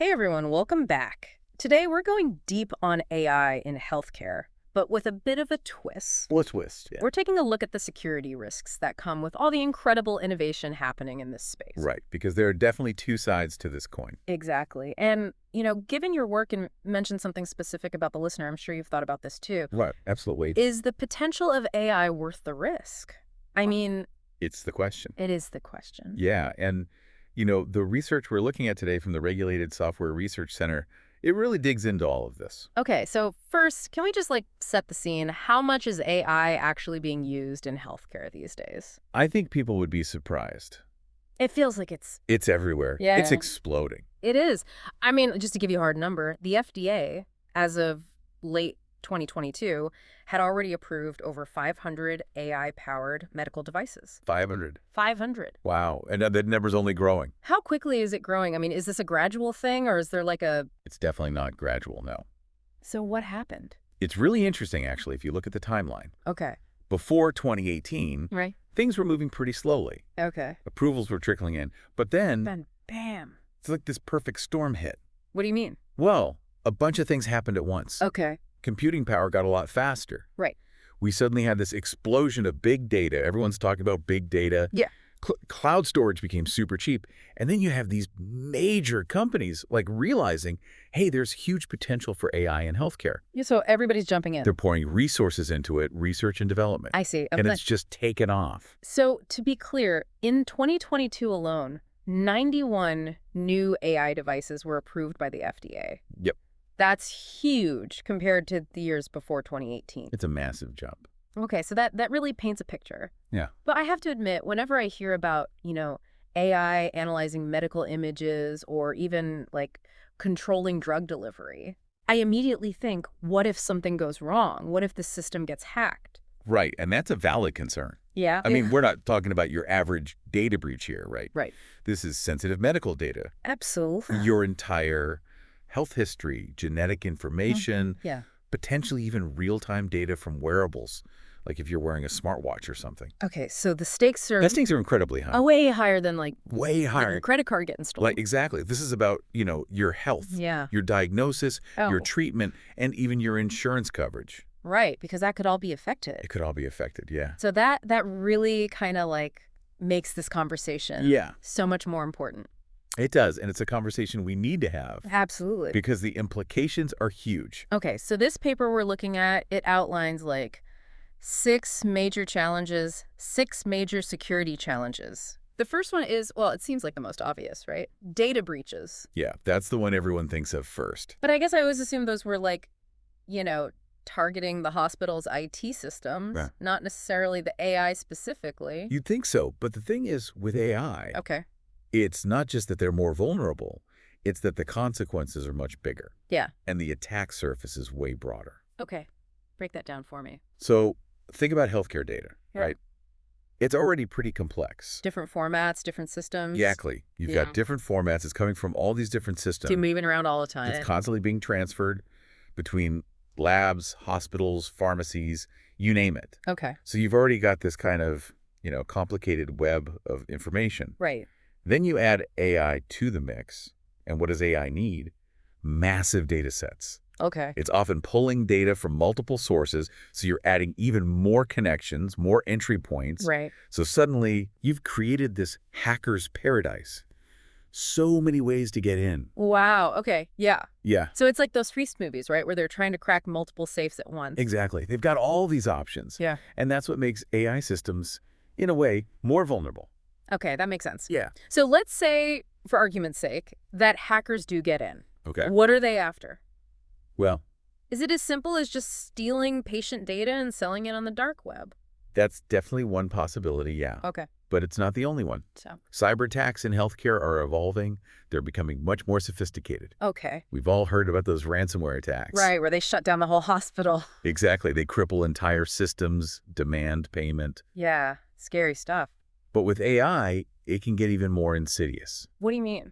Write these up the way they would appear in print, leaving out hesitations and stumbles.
Hey everyone, welcome back. Today we're going deep on AI in healthcare, but with a bit of a twist. Well, twist, yeah. We're taking a look at the security risks that come with all the incredible innovation happening in this space. Right, because there are definitely two sides to this coin. Exactly. And, given your work and mentioned something specific about the listener, I'm sure you've thought about this too. Right, absolutely. Is the potential of AI worth the risk? I mean, It's the question. it is the question. Yeah, and, the research we're looking at today from the Regulated Software Research Center, it really digs into all of this. Okay, so first, can we just set the scene? How much is AI actually being used in healthcare these days? I think people would be surprised. It feels like It's everywhere. Yeah. It's exploding. it is. I mean, just to give you a hard number, the FDA, as of late 2022, had already approved over 500 AI-powered medical devices. 500. 500. Wow, and that number's only growing. How quickly is it growing? I mean, is this a gradual thing or is there It's definitely not gradual, no. So what happened? It's really interesting, actually, if you look at the timeline. Okay. Before 2018, Right. things were moving pretty slowly. Okay. Approvals were trickling in. But then, Then bam. it's like this perfect storm hit. What do you mean? Well, a bunch of things happened at once. Okay. Computing power got a lot faster. Right. We suddenly had this explosion of big data. Everyone's talking about big data. Yeah. Cloud storage became super cheap. And then you have these major companies realizing, hey, there's huge potential for AI in healthcare. Yeah, so everybody's jumping in. They're pouring resources into it, research and development. I see. And it's just taken off. So to be clear, in 2022 alone, 91 new AI devices were approved by the FDA. Yep. That's huge compared to the years before 2018. It's a massive jump. Okay, so that really paints a picture. Yeah. But I have to admit, whenever I hear about, AI analyzing medical images or even controlling drug delivery, I immediately think, what if something goes wrong? What if the system gets hacked? Right. And that's a valid concern. Yeah. I mean, we're not talking about your average data breach here, right? Right. This is sensitive medical data. Absolutely. Your entire health history, genetic information, Yeah. potentially even real-time data from wearables, like if you're wearing a smartwatch or something. Okay, so the stakes are The stakes are incredibly high. way higher than Way higher. a credit card getting stolen. Exactly. This is about, your health, Yeah. your diagnosis, your Oh. treatment, and even your insurance coverage. Right, because that could all be affected. It could all be affected, yeah. So that really kind of makes this conversation Yeah, so much more important. it does. And it's a conversation we need to have Absolutely. because the implications are huge. Okay, so this paper we're looking at, it outlines 6 major challenges, 6 major security challenges. The first one is, well, it seems like the most obvious, right? Data breaches. Yeah, that's the one everyone thinks of first. But I guess I always assumed those were targeting the hospital's IT systems, Yeah. not necessarily the AI specifically. You'd think so, but the thing is, with AI, Okay. it's not just that they're more vulnerable, it's that the consequences are much bigger. Yeah. And the attack surface is way broader. Okay. Break that down for me. So think about healthcare data, Yeah. right? It's already pretty complex. Different formats, different systems. Exactly. You've Yeah. got different formats. It's coming from all these different systems. To moving around all the time. It's constantly being transferred between labs, hospitals, pharmacies, you name it. Okay. So you've already got this kind of, complicated web of information. Right. Then you add AI to the mix. And what does AI need? Massive data sets. Okay. It's often pulling data from multiple sources, so you're adding even more connections, more entry points. Right. So suddenly, you've created this hacker's paradise. So many ways to get in. Wow. Okay. Yeah. Yeah, So it's like those Feast movies, right? Where they're trying to crack multiple safes at once. exactly. They've got all these options. Yeah. And that's what makes AI systems, in a way, more vulnerable. Okay. That makes sense. Yeah. So let's say, for argument's sake, that hackers do get in. Okay. What are they after? Well, Is it as simple as just stealing patient data and selling it on the dark web? that's definitely one possibility, yeah. Okay. But it's not the only one. So, Cyberattacks in healthcare are evolving. They're becoming much more sophisticated. okay. We've all heard about those ransomware attacks. Right, where they shut down the whole hospital. Exactly. They cripple entire systems, demand payment. Yeah. Scary stuff. But with AI, it can get even more insidious. What do you mean?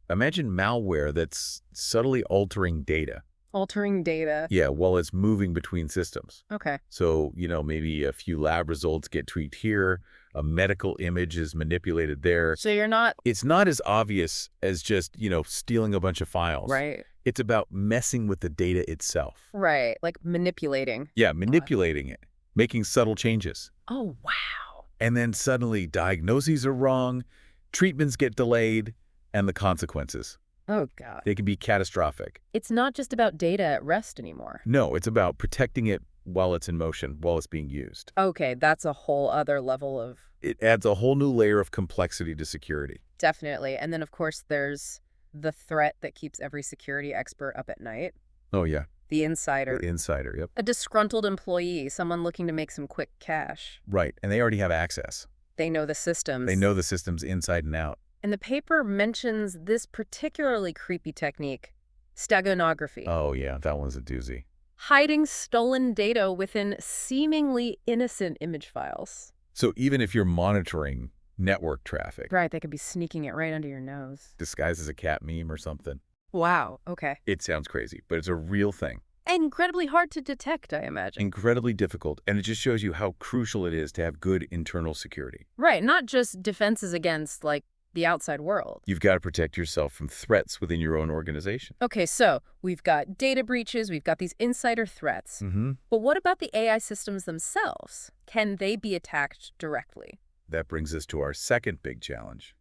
Imagine malware that's subtly altering data. Altering data. Yeah, while it's moving between systems. Okay. So, maybe a few lab results get tweaked here, a medical image is manipulated there. So you're not... It's not as obvious as just, stealing a bunch of files. Right. It's about messing with the data itself. Right. Like manipulating. Yeah, manipulating it, making subtle changes. Oh, wow. And then suddenly diagnoses are wrong, treatments get delayed, and the consequences. Oh, God. They can be catastrophic. It's not just about data at rest anymore. No, it's about protecting it while it's in motion, while it's being used. Okay, that's a whole other level of... It adds a whole new layer of complexity to security. Definitely. And then, of course, there's the threat that keeps every security expert up at night. Oh, yeah. The insider. The insider, yep. A disgruntled employee, someone looking to make some quick cash. Right, and they already have access. They know the systems. They know the systems inside and out. And the paper mentions this particularly creepy technique, steganography. Oh, yeah, that one's a doozy. Hiding stolen data within seemingly innocent image files. So even if you're monitoring network traffic, Right, they could be sneaking it right under your nose. disguised as a cat meme or something, Wow, okay. it sounds crazy, but it's a real thing. Incredibly hard to detect, I imagine. Incredibly difficult, and it just shows you how crucial it is to have good internal security. Right, not just defenses against, like, the outside world. You've got to protect yourself from threats within your own organization. Okay, so we've got data breaches, we've got these insider threats. But what about the AI systems themselves? Can they be attacked directly? That brings us to our second big challenge,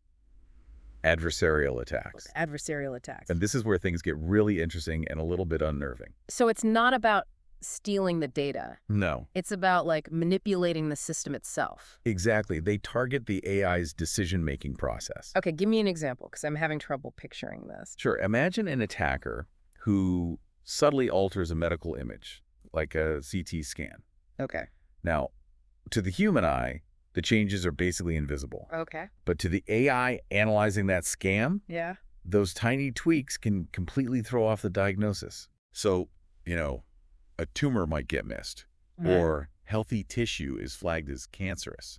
adversarial attacks. Adversarial attacks. And this is where things get really interesting and a little bit unnerving. So it's not about stealing the data. No. It's about, like, manipulating the system itself. Exactly. They target the AI's decision-making process. Okay, give me an example, because I'm having trouble picturing this. Sure. Imagine an attacker who subtly alters a medical image, like a CT scan. Okay. Now, to the human eye, the changes are basically invisible. Okay. But to the AI analyzing that scan, Yeah. those tiny tweaks can completely throw off the diagnosis. So, a tumor might get missed, or healthy tissue is flagged as cancerous.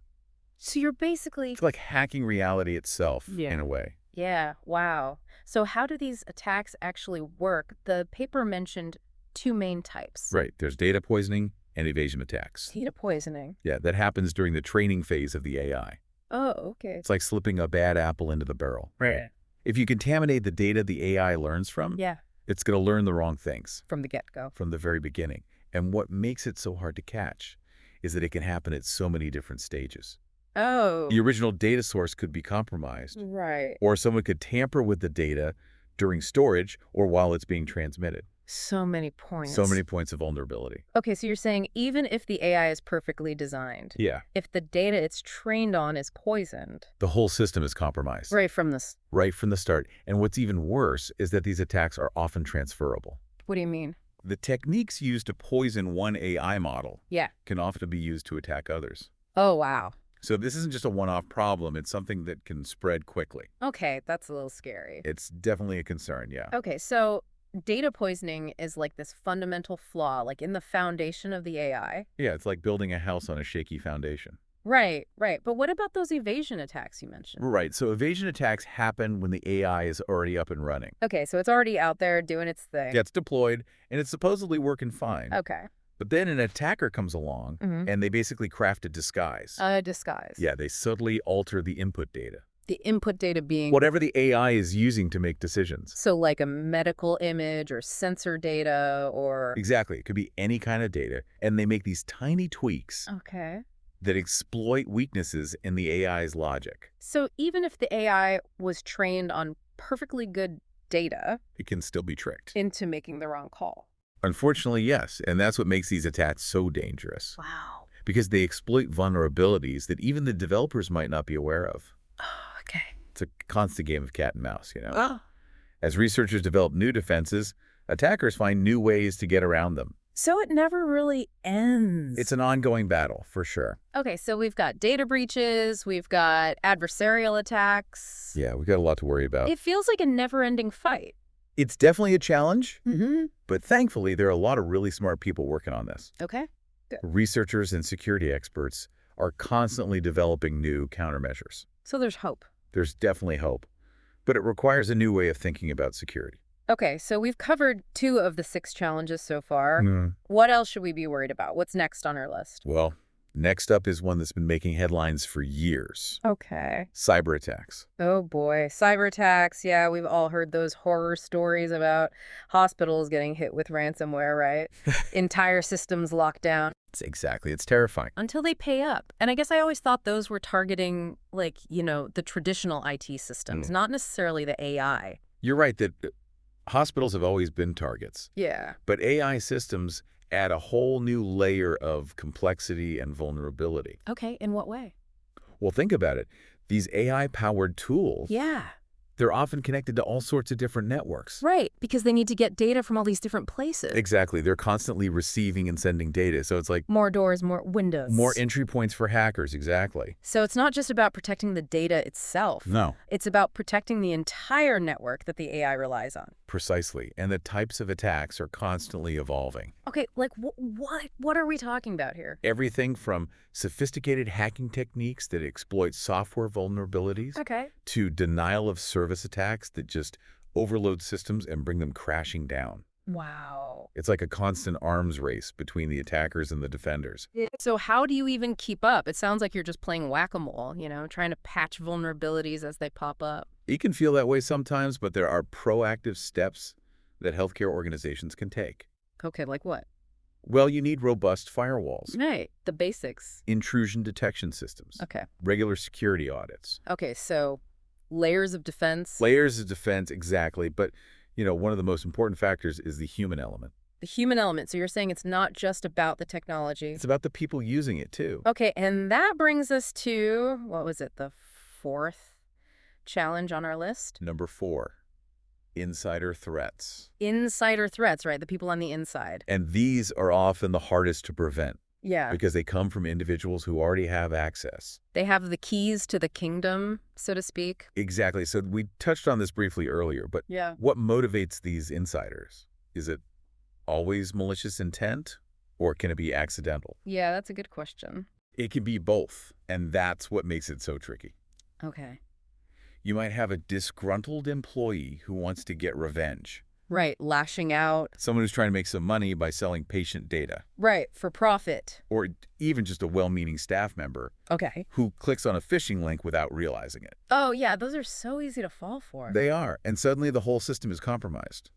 So you're basically... It's like hacking reality itself, in a way. Yeah, wow. So how do these attacks actually work? The paper mentioned two main types. Right. There's data poisoning and evasion attacks. Data poisoning. Yeah, that happens during the training phase of the AI. Oh, okay. It's like slipping a bad apple into the barrel. Right. If you contaminate the data the AI learns from, Yeah, it's going to learn the wrong things from the get-go. from the very beginning. And what makes it so hard to catch is that it can happen at so many different stages. Oh. The original data source could be compromised, Right. or someone could tamper with the data during storage or while it's being transmitted. So many points. So many points of vulnerability. Okay, so you're saying even if the AI is perfectly designed, Yeah. if the data it's trained on is poisoned, The whole system is compromised. right from this... Right from the start. And what's even worse is that these attacks are often transferable. What do you mean? The techniques used to poison one AI model Yeah. can often be used to attack others. Oh, wow. So this isn't just a one-off problem. It's something that can spread quickly. Okay, that's a little scary. It's definitely a concern, yeah. Okay, so data poisoning is like this fundamental flaw, like in the foundation of the AI. Yeah, it's like building a house on a shaky foundation. Right, right. But what about those evasion attacks you mentioned? Right, so evasion attacks happen when the AI is already up and running. Okay, so it's already out there doing its thing. Gets deployed, and it's supposedly working fine. Okay. But then an attacker comes along, and they basically craft a disguise. A disguise. Yeah, they subtly alter the input data. The input data being... Whatever the AI is using to make decisions. So like a medical image or sensor data or... Exactly. It could be any kind of data. And they make these tiny tweaks Okay. that exploit weaknesses in the AI's logic. So even if the AI was trained on perfectly good data It can still be tricked. into making the wrong call. Unfortunately, yes. And that's what makes these attacks so dangerous. Wow. Because they exploit vulnerabilities that even the developers might not be aware of. Oh, okay. It's a constant game of cat and mouse, Oh. As researchers develop new defenses, attackers find new ways to get around them. So it never really ends. It's an ongoing battle, for sure. Okay, so we've got data breaches, we've got adversarial attacks. Yeah, we've got a lot to worry about. It feels like a never-ending fight. It's definitely a challenge, Mm-hmm. but thankfully there are a lot of really smart people working on this. Okay. Researchers and security experts are constantly developing new countermeasures. So there's hope. There's definitely hope, but it requires a new way of thinking about security. Okay, so we've covered 2 of the 6 challenges so far. Mm. What else should we be worried about? What's next on our list? Well, Next up is one that's been making headlines for years. Okay. Cyberattacks. Oh boy, cyber attacks. Yeah, we've all heard those horror stories about hospitals getting hit with ransomware, right? Entire systems locked down It's terrifying. until they pay up. And I guess I always thought those were targeting, like, the traditional IT systems, Mm. not necessarily the AI. You're right that hospitals have always been targets, Yeah. but AI systems add a whole new layer of complexity and vulnerability. Okay, in what way? Well, think about it. These AI-powered tools, Yeah. they're often connected to all sorts of different networks. Right, because they need to get data from all these different places. Exactly. They're constantly receiving and sending data. So it's like More doors, more windows. more entry points for hackers. Exactly. So it's not just about protecting the data itself. No, It's about protecting the entire network that the AI relies on. precisely. And the types of attacks are constantly evolving. Okay, like what are we talking about here? Everything from sophisticated hacking techniques that exploit software vulnerabilities Okay. to denial of service attacks that just overload systems and bring them crashing down. Wow. It's like a constant arms race between the attackers and the defenders. So how do you even keep up? It sounds like you're just playing whack-a-mole, trying to patch vulnerabilities as they pop up. It can feel that way sometimes, but there are proactive steps that healthcare organizations can take. Okay, like what? Well, you need robust firewalls, Right, the basics. intrusion detection systems, Okay. regular security audits, Okay, so layers of defense. layers of defense, exactly. But, one of the most important factors is the human element. The human element. So you're saying it's not just about the technology. It's about the people using it, too. Okay, and that brings us to, what was it, the fourth challenge on our list? Number 4, insider threats. Insider threats, right? The people on the inside. And these are often the hardest to prevent Yeah. because they come from individuals who already have access. They have the keys to the kingdom, so to speak. Exactly. So we touched on this briefly earlier, but Yeah. what motivates these insiders? Is it always malicious intent, or can it be accidental? Yeah, that's a good question. It can be both, and that's what makes it so tricky. Okay. You might have a disgruntled employee who wants to get revenge, Right, lashing out. someone who's trying to make some money by selling patient data, Right, for profit. or even just a well-meaning staff member Okay. who clicks on a phishing link without realizing it. Oh, yeah, those are so easy to fall for. They are, and suddenly the whole system is compromised.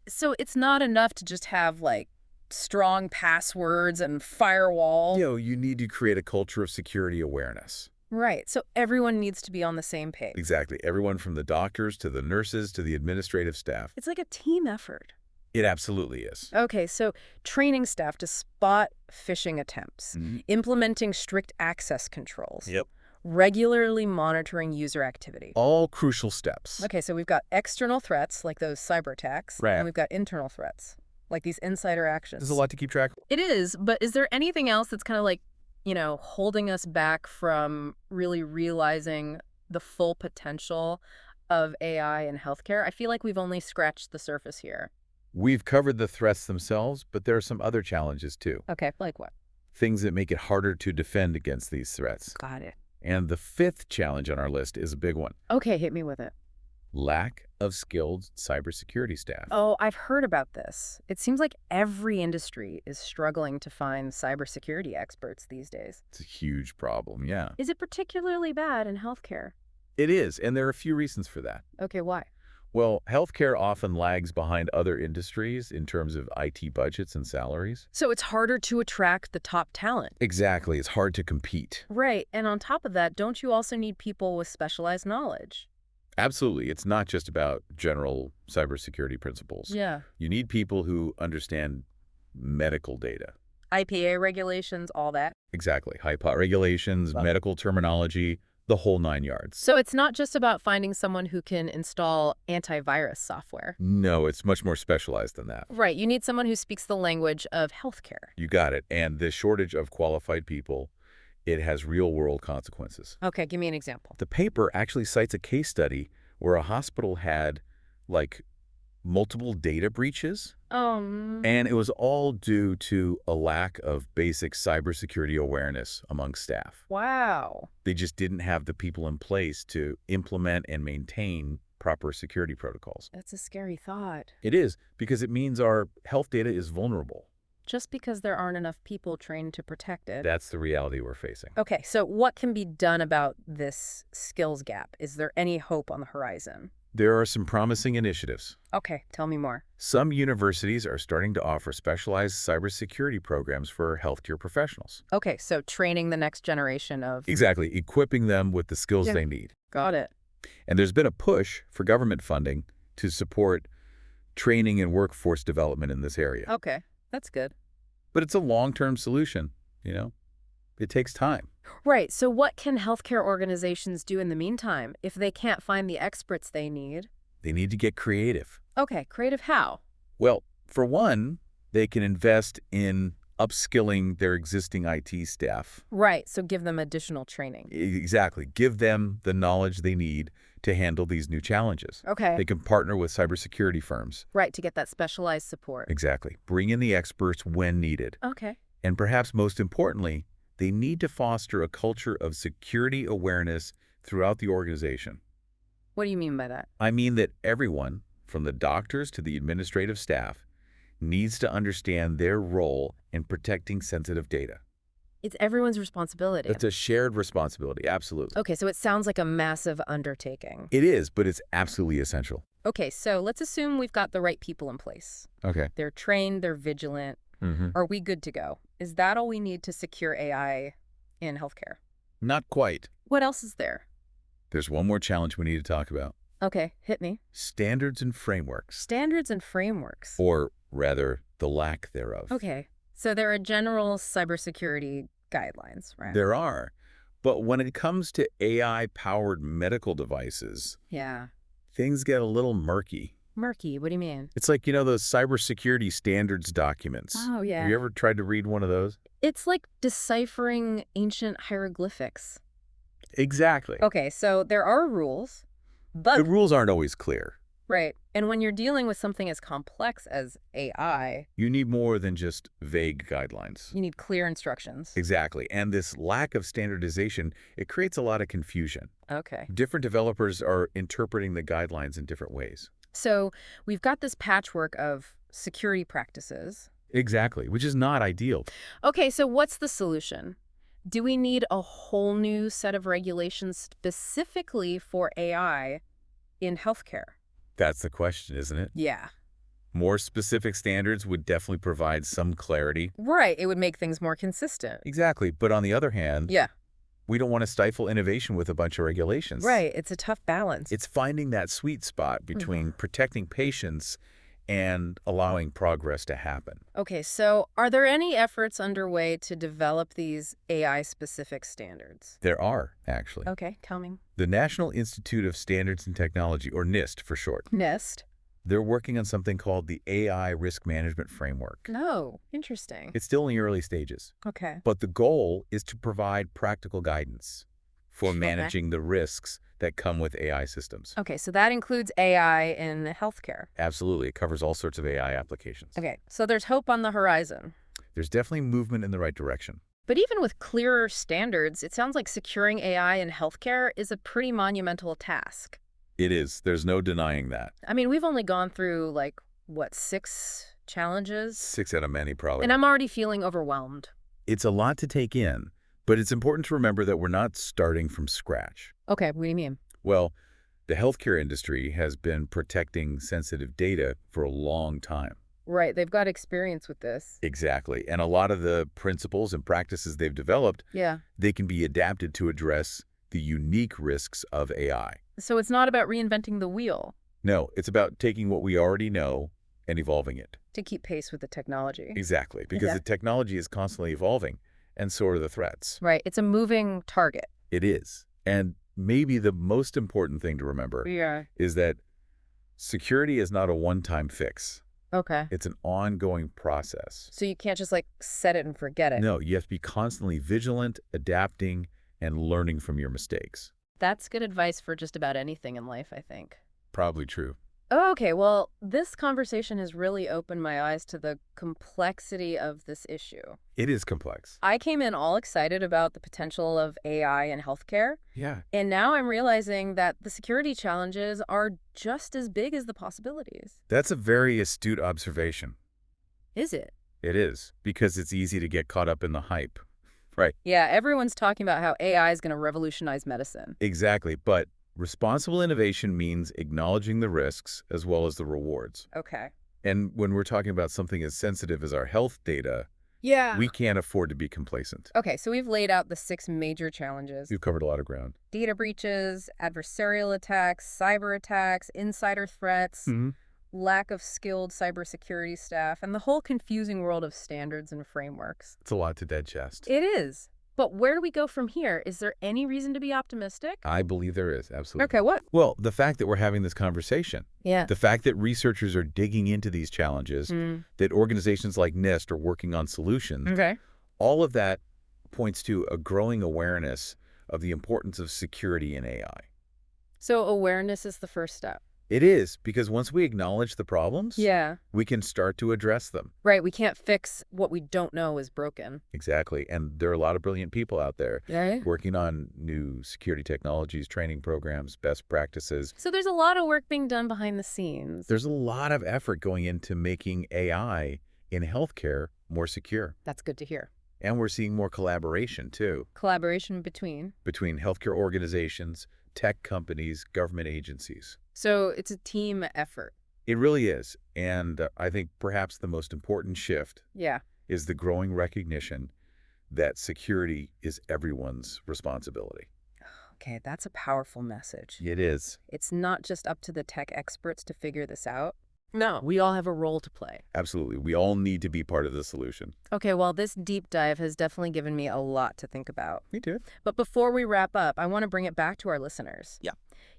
So it's not enough to just have, like, strong passwords and firewall. You need to create a culture of security awareness. Right, so everyone needs to be on the same page. Exactly. Everyone from the doctors to the nurses to the administrative staff. It's like a team effort. It absolutely is. Okay, so training staff to spot phishing attempts, implementing strict access controls, Yep. regularly monitoring user activity. All crucial steps. Okay, so we've got external threats like those cyber attacks, Right. and we've got internal threats like these insider actions. There's a lot to keep track of. It is, but is there anything else that's kind of like, holding us back from really realizing the full potential of AI in healthcare? I feel like we've only scratched the surface here. We've covered the threats themselves, but there are some other challenges too. Okay, like what? Things that make it harder to defend against these threats. Got it. And the 5th challenge on our list is a big one. Okay, hit me with it. Lack of skilled cybersecurity staff. Oh, I've heard about this. It seems like every industry is struggling to find cybersecurity experts these days. It's a huge problem, yeah. Is it particularly bad in healthcare? It is, and there are a few reasons for that. Okay, why? Well, healthcare often lags behind other industries in terms of IT budgets and salaries. So it's harder to attract the top talent. Exactly. It's hard to compete. Right, and on top of that, don't you also need people with specialized knowledge? Absolutely. It's not just about general cybersecurity principles. Yeah. You need people who understand medical data. IPA regulations, all that. Exactly. HIPAA regulations, Wow. medical terminology, the whole 9 yards. So it's not just about finding someone who can install antivirus software. No, it's much more specialized than that. Right, you need someone who speaks the language of healthcare. You got it. And the shortage of qualified people, it has real-world consequences. Okay, give me an example. The paper actually cites a case study where a hospital had, multiple data breaches, and it was all due to a lack of basic cybersecurity awareness among staff. Wow. They just didn't have the people in place to implement and maintain proper security protocols. That's a scary thought. It is, because it means our health data is vulnerable. just because there aren't enough people trained to protect it. That's the reality we're facing. Okay, so what can be done about this skills gap? Is there any hope on the horizon? There are some promising initiatives. Okay, tell me more. Some universities are starting to offer specialized cybersecurity programs for healthcare professionals. Okay, so training the next generation of... Exactly, equipping them with the skills Yeah. they need. Got it. And there's been a push for government funding to support training and workforce development in this area. Okay, that's good. But it's a long-term solution, you know? It takes time. Right, so what can healthcare organizations do in the meantime if they can't find the experts they need? They need to get creative. Okay, creative how? Well, for one, they can invest in upskilling their existing IT staff. Right, so give them additional training. Exactly. Give them the knowledge they need to handle these new challenges. Okay. They can partner with cybersecurity firms. Right, to get that specialized support. Exactly. Bring in the experts when needed. Okay. And perhaps most importantly, they need to foster a culture of security awareness throughout the organization. What do you mean by that? I mean that everyone, from the doctors to the administrative staff, needs to understand their role in protecting sensitive data. It's everyone's responsibility. It's a shared responsibility, absolutely. Okay, so it sounds like a massive undertaking. It is, but it's absolutely essential. Okay, so let's assume we've got the right people in place. Okay. They're trained, they're vigilant. Are we good to go? Is that all we need to secure AI in healthcare? Not quite. What else is there? There's one more challenge we need to talk about. Okay, hit me. Standards and frameworks. Standards and frameworks. Or rather, the lack thereof. Okay, so there are general cybersecurity guidelines, right? There are. But when it comes to AI-powered medical devices, Yeah. things get a little murky. Murky, what do you mean? It's like, you know, those cybersecurity standards documents. Oh, yeah. Have you ever tried to read one of those? It's like deciphering ancient hieroglyphics. Exactly. Okay, so there are rules, but... The rules aren't always clear. Right. And when you're dealing with something as complex as AI, You need more than just vague guidelines. you need clear instructions. Exactly. And this lack of standardization, it creates a lot of confusion. Okay. Different developers are interpreting the guidelines in different ways. So we've got this patchwork of security practices. Exactly, which is not ideal. Okay, so what's the solution? Do we need a whole new set of regulations specifically for AI in healthcare? That's the question, isn't it? Yeah. More specific standards would definitely provide some clarity. Right. It would make things more consistent. Exactly. But on the other hand, Yeah. we don't want to stifle innovation with a bunch of regulations. Right. It's a tough balance. It's finding that sweet spot between protecting patients and allowing progress to happen. Okay, so are there any efforts underway to develop these AI-specific standards? There are, actually. Okay, tell me. The National Institute of Standards and Technology, or NIST for short, NIST? they're working on something called the AI Risk Management Framework. No, interesting. It's still in the early stages, Okay. but the goal is to provide practical guidance for managing the risks that come with AI systems. Okay, so that includes AI in healthcare. Absolutely. It covers all sorts of AI applications. Okay, so there's hope on the horizon. There's definitely movement in the right direction. But even with clearer standards, it sounds like securing AI in healthcare is a pretty monumental task. It is. There's no denying that. I mean, we've only gone through, like, what, 6 challenges? 6 out of many, probably. And I'm already feeling overwhelmed. It's a lot to take in, but it's important to remember that we're not starting from scratch. Okay, what do you mean? Well, the healthcare industry has been protecting sensitive data for a long time. Right, they've got experience with this. Exactly. And a lot of the principles and practices they've developed, Yeah. they can be adapted to address the unique risks of AI. So it's not about reinventing the wheel No, it's about taking what we already know and evolving it. to keep pace with the technology. Exactly, because the technology is constantly evolving, and so are the threats. Right, it's a moving target. It is. And maybe the most important thing to remember Yeah. is that security is not a one-time fix. Okay. It's an ongoing process. So you can't just, like, set it and forget it. No, you have to be constantly vigilant, adapting, and learning from your mistakes. That's good advice for just about anything in life, I think. Probably true. Okay, well, this conversation has really opened my eyes to the complexity of this issue. It is complex. I came in all excited about the potential of AI in healthcare, Yeah. and now I'm realizing that the security challenges are just as big as the possibilities. That's a very astute observation. Is it? It is, because it's easy to get caught up in the hype. Right. Yeah, everyone's talking about how AI is going to revolutionize medicine. Exactly. But responsible innovation means acknowledging the risks as well as the rewards. Okay. And when we're talking about something as sensitive as our health data, Yeah. we can't afford to be complacent. Okay, so we've laid out the 6 major challenges. We've covered a lot of ground. Data breaches, adversarial attacks, cyber attacks, insider threats, lack of skilled cybersecurity staff, and the whole confusing world of standards and frameworks. It's a lot to digest. It is. But where do we go from here? Is there any reason to be optimistic? I believe there is, absolutely. Okay, what? Well, the fact that we're having this conversation, Yeah. the fact that researchers are digging into these challenges, that organizations like NIST are working on solutions, Okay. all of that points to a growing awareness of the importance of security in AI. So awareness is the first step. It is, because once we acknowledge the problems, Yeah. we can start to address them. Right, we can't fix what we don't know is broken. Exactly. And there are a lot of brilliant people out there Right. working on new security technologies, training programs, best practices. So there's a lot of work being done behind the scenes. There's a lot of effort going into making AI in healthcare more secure. That's good to hear. And we're seeing more collaboration, too, Collaboration between. between healthcare organizations, tech companies, government agencies. So it's a team effort. It really is. And I think perhaps the most important shift Yeah. is the growing recognition that security is everyone's responsibility. Okay, that's a powerful message. It is. It's not just up to the tech experts to figure this out. No, we all have a role to play. Absolutely. We all need to be part of the solution. Okay, well, this deep dive has definitely given me a lot to think about. Me too. But before we wrap up, I want to bring it back to our listeners. Yeah.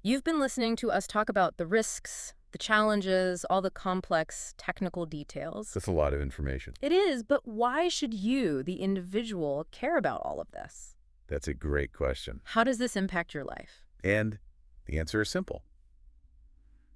You've been listening to us talk about the risks, the challenges, all the complex technical details. That's a lot of information. It is, but why should you, the individual, care about all of this? That's a great question. How does this impact your life? And the answer is simple.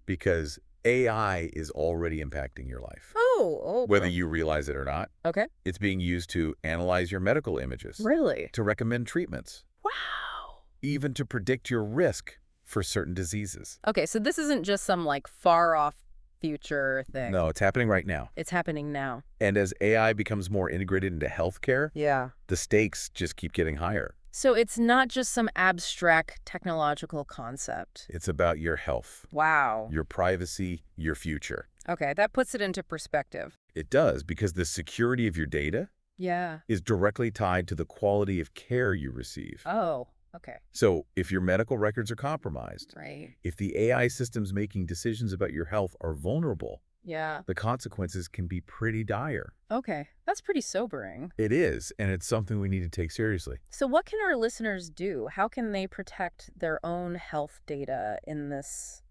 Because AI is already impacting your life. Oh. Whether you realize it or not, Okay. it's being used to analyze your medical images, Really? to recommend treatments, Wow. even to predict your risk for certain diseases. Okay, so this isn't just some like far off future thing. No, it's happening right now. It's happening now. And as AI becomes more integrated into healthcare, Yeah. the stakes just keep getting higher. So it's not just some abstract technological concept. It's about your health, Wow. your privacy, your future. Okay, that puts it into perspective. It does, because the security of your data Yeah. is directly tied to the quality of care you receive. Oh, okay. So if your medical records are compromised, Right. if the AI systems making decisions about your health are vulnerable, Yeah. the consequences can be pretty dire. Okay, that's pretty sobering. It is, and it's something we need to take seriously. So what can our listeners do? How can they protect their own health data in this,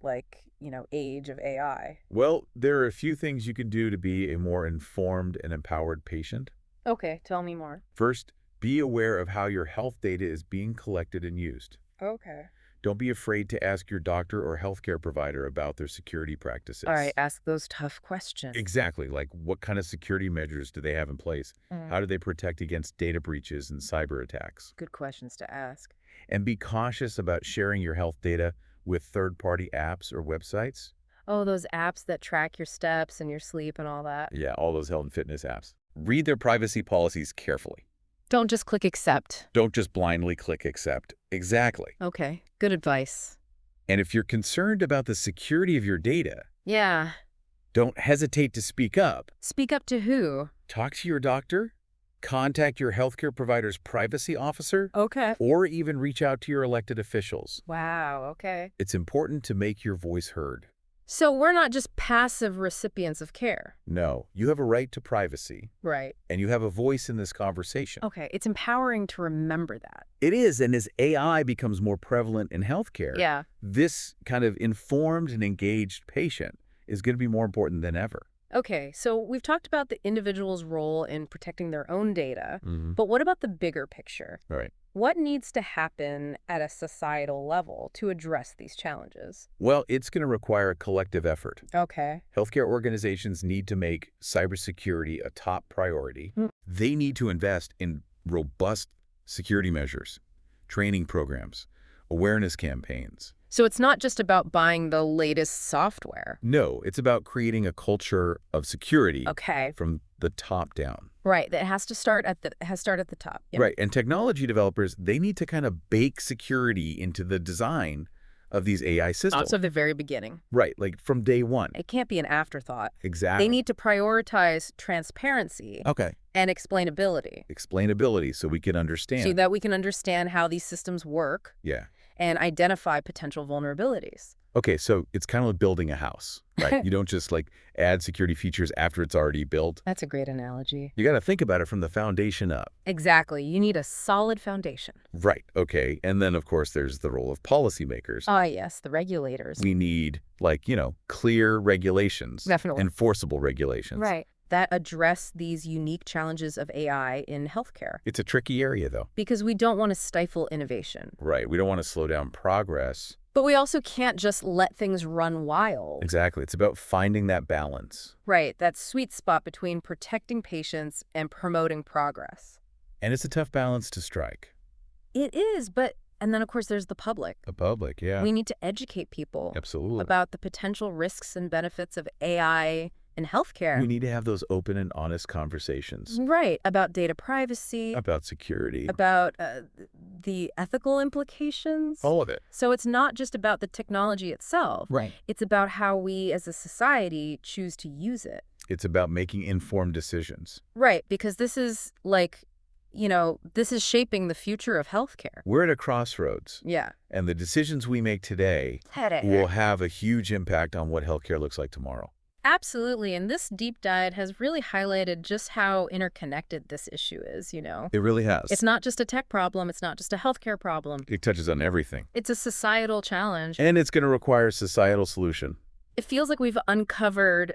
age of AI? Well, there are a few things you can do to be a more informed and empowered patient. Okay, tell me more. First, be aware of how your health data is being collected and used. Okay. Don't be afraid to ask your doctor or healthcare provider about their security practices. All right, ask those tough questions. Exactly. Like, what kind of security measures do they have in place? How do they protect against data breaches and cyber attacks? Good questions to ask. And be cautious about sharing your health data with third-party apps or websites. Oh, those apps that track your steps and your sleep and all that. Yeah, all those health and fitness apps. Read their privacy policies carefully. Don't just click accept. Don't just blindly click accept. Exactly. Okay, good advice. And if you're concerned about the security of your data, Yeah. don't hesitate to speak up. Speak up to who? Talk to your doctor, contact your healthcare provider's privacy officer, Okay. or even reach out to your elected officials. Wow, okay. It's important to make your voice heard. So we're not just passive recipients of care. No, you have a right to privacy, Right. and you have a voice in this conversation. Okay, it's empowering to remember that. It is, and as AI becomes more prevalent in healthcare, Yeah. this kind of informed and engaged patient is going to be more important than ever. Okay, so we've talked about the individual's role in protecting their own data, Mm-hmm. but what about the bigger picture? All right. What needs to happen at a societal level to address these challenges? Well, it's going to require a collective effort. Okay. Healthcare organizations need to make cybersecurity a top priority. They need to invest in robust security measures, training programs, awareness campaigns. So it's not just about buying the latest software. No, it's about creating a culture of security Okay. from the top down. Right. That has to start at the top. Yeah. Right. And technology developers, they need to kind of bake security into the design of these AI systems. Also the very beginning. Right. Like from day one. It can't be an afterthought. Exactly. They need to prioritize transparency and explainability. Explainability so we can understand. So that we can understand how these systems work. Yeah. And identify potential vulnerabilities. Okay, so it's kind of like building a house, right? You don't just like add security features after it's already built. That's a great analogy. You got to think about it from the foundation up. Exactly. You need a solid foundation. Right, okay. And then, of course, there's the role of policymakers. Ah, yes, the regulators. We need, like, clear regulations. Definitely. Enforceable regulations. Right. That address these unique challenges of AI in healthcare. It's a tricky area, though. Because we don't want to stifle innovation. Right. We don't want to slow down progress. But we also can't just let things run wild. Exactly. It's about finding that balance. Right. That sweet spot between protecting patients and promoting progress. And it's a tough balance to strike. It is, and then, of course, there's the public. The public, yeah. We need to educate people. Absolutely. About the potential risks and benefits of AI in healthcare. We need to have those open and honest conversations. Right. About data privacy. About security. About the ethical implications. All of it. So it's not just about the technology itself. Right. It's about how we as a society choose to use it. It's about making informed decisions. Right. Because this is this is shaping the future of healthcare. We're at a crossroads. Yeah. And the decisions we make today will have a huge impact on what healthcare looks like tomorrow. Absolutely. And this deep dive has really highlighted just how interconnected this issue is, It really has. It's not just a tech problem. It's not just a healthcare problem. It touches on everything. It's a societal challenge. And it's going to require a societal solution. It feels like we've uncovered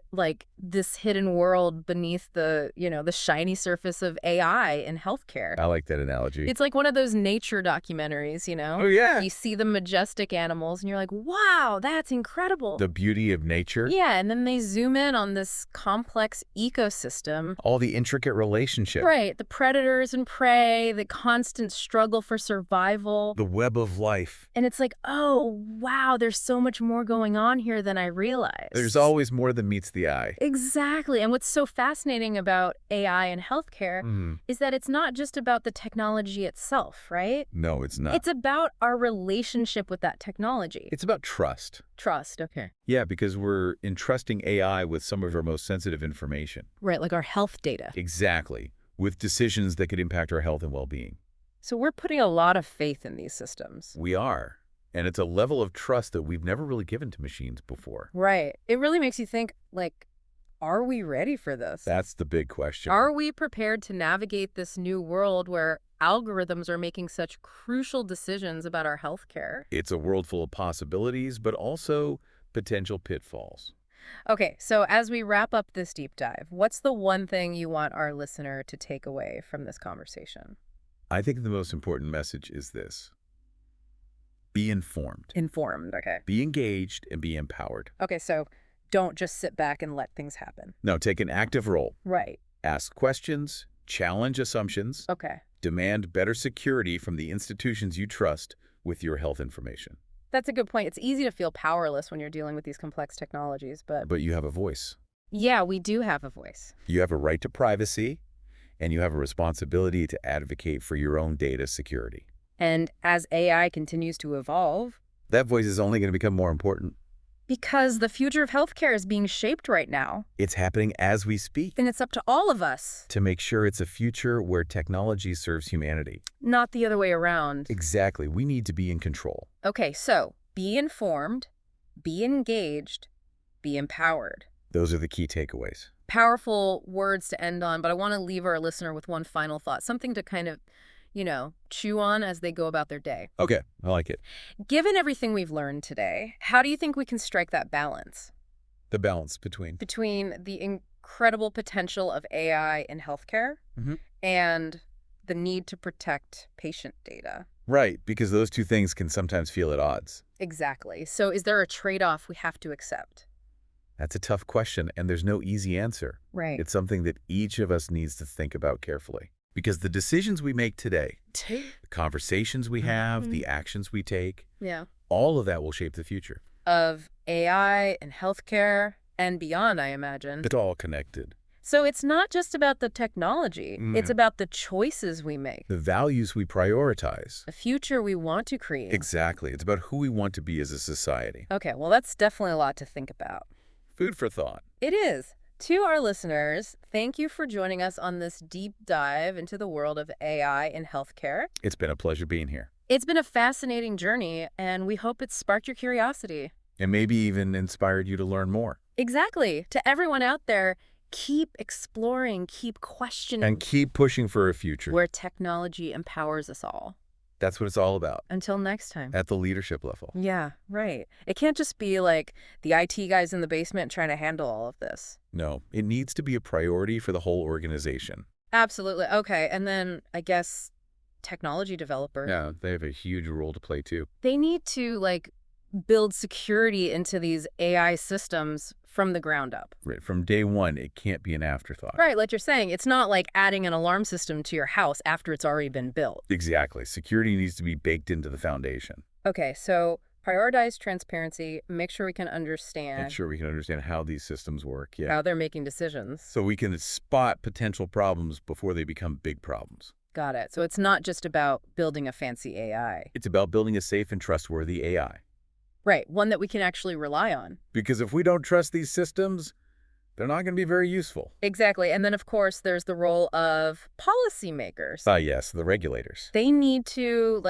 this hidden world beneath the shiny surface of AI in healthcare. I like that analogy. It's like one of those nature documentaries, Oh, yeah. You see the majestic animals and you're like, wow, that's incredible. The beauty of nature. Yeah, and then they zoom in on this complex ecosystem. All the intricate relationships. Right, the predators and prey, the constant struggle for survival. The web of life. And it's like, oh, wow, there's so much more going on here than I realized. There's always more than meets the eye. Exactly. And what's so fascinating about AI in healthcare is that it's not just about the technology itself, right? No, it's not. It's about our relationship with that technology. It's about trust. Trust, okay. Yeah, because we're entrusting AI with some of our most sensitive information. Right, like our health data. Exactly. With decisions that could impact our health and well-being. So we're putting a lot of faith in these systems. We are. And it's a level of trust that we've never really given to machines before. Right. It really makes you think, are we ready for this? That's the big question. Are we prepared to navigate this new world where algorithms are making such crucial decisions about our healthcare? It's a world full of possibilities, but also potential pitfalls. Okay, so as we wrap up this deep dive, what's the one thing you want our listener to take away from this conversation? I think the most important message is this. Be informed. Informed, okay. Be engaged and be empowered. Okay, so don't just sit back and let things happen. No, take an active role. Right. Ask questions, challenge assumptions. Okay. Demand better security from the institutions you trust with your health information. That's a good point. It's easy to feel powerless when you're dealing with these complex technologies, but... But you have a voice. Yeah, we do have a voice. You have a right to privacy, and you have a responsibility to advocate for your own data security. And as AI continues to evolve... That voice is only going to become more important. Because the future of healthcare is being shaped right now. It's happening as we speak. And it's up to all of us. To make sure it's a future where technology serves humanity. Not the other way around. Exactly. We need to be in control. Okay, so be informed, be engaged, be empowered. Those are the key takeaways. Powerful words to end on, but I want to leave our listener with one final thought, something to kind of, chew on as they go about their day. Okay, I like it. Given everything we've learned today, how do you think we can strike that balance? The balance between? Between the incredible potential of AI in healthcare and the need to protect patient data. Right, because those two things can sometimes feel at odds. Exactly. So is there a trade-off we have to accept? That's a tough question, and there's no easy answer. Right. It's something that each of us needs to think about carefully. Because the decisions we make today, the conversations we have, the actions we take, All of that will shape the future. Of AI and healthcare and beyond, I imagine. It's all connected. So it's not just about the technology. It's Yeah. about the choices we make, The values we prioritize. the future we want to create. Exactly. It's about who we want to be as a society. Okay, well, that's definitely a lot to think about. Food for thought. It is. To our listeners, thank you for joining us on this deep dive into the world of AI in healthcare. It's been a pleasure being here. It's been a fascinating journey, and we hope it sparked your curiosity. And maybe even inspired you to learn more. Exactly. To everyone out there, keep exploring, keep questioning. And keep pushing for a future. Where technology empowers us all. That's what it's all about. Until next time. At the leadership level. Yeah, right. It can't just be like the IT guys in the basement trying to handle all of this. No, it needs to be a priority for the whole organization. Absolutely. Okay, and then I guess technology developers. Yeah, they have a huge role to play too. They need to build security into these AI systems from the ground up. Right. From day one, it can't be an afterthought. Right, like you're saying, it's not like adding an alarm system to your house after it's already been built. Exactly. Security needs to be baked into the foundation. Okay, so prioritize transparency, make sure we can understand. Make sure we can understand how these systems work. Yeah. How they're making decisions. So we can spot potential problems before they become big problems. Got it. So it's not just about building a fancy AI. It's about building a safe and trustworthy AI. Right, one that we can actually rely on. Because if we don't trust these systems, they're not going to be very useful. Exactly. And then, of course, there's the role of policymakers. Yes, the regulators. They need to,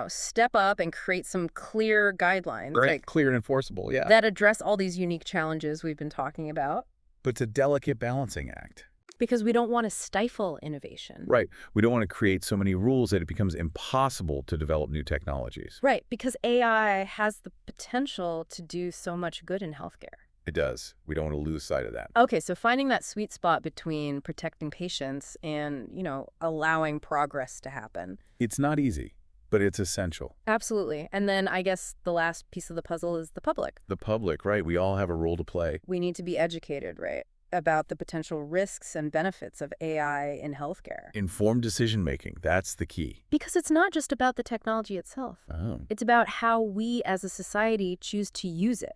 step up and create some clear guidelines. Right, clear and enforceable, yeah. That address all these unique challenges we've been talking about. But it's a delicate balancing act. Because we don't want to stifle innovation. Right. We don't want to create so many rules that it becomes impossible to develop new technologies. Right, because AI has the potential to do so much good in healthcare. It does. We don't want to lose sight of that. Okay, so finding that sweet spot between protecting patients and, allowing progress to happen. It's not easy, but it's essential. Absolutely. And then I guess the last piece of the puzzle is the public. The public, right? We all have a role to play. We need to be educated, right, about the potential risks and benefits of AI in healthcare. Informed decision-making, that's the key. Because it's not just about the technology itself. Oh. It's about how we as a society choose to use it.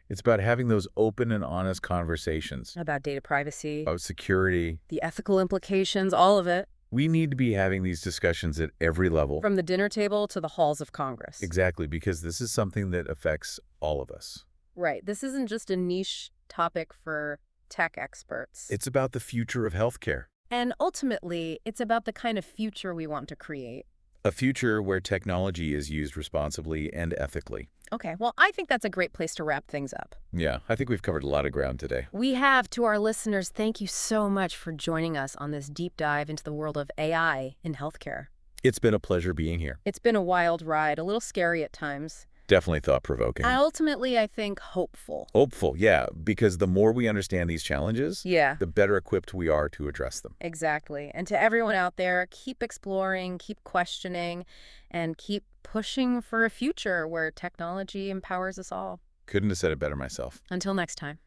It's about having those open and honest conversations. About data privacy. About security. The ethical implications, all of it. We need to be having these discussions at every level. From the dinner table to the halls of Congress. Exactly, because this is something that affects all of us. Right. This isn't just a niche topic for tech experts. It's about the future of healthcare. And ultimately, it's about the kind of future we want to create. A future where technology is used responsibly and ethically. Okay, well, I think that's a great place to wrap things up. Yeah, I think we've covered a lot of ground today. We have. To our listeners, thank you so much for joining us on this deep dive into the world of AI in healthcare. It's been a pleasure being here. It's been a wild ride, a little scary at times. Definitely thought-provoking. Ultimately, I think hopeful. Hopeful, yeah, because the more we understand these challenges, the better equipped we are to address them. Exactly. And to everyone out there, keep exploring, keep questioning, and keep pushing for a future where technology empowers us all. Couldn't have said it better myself. Until next time.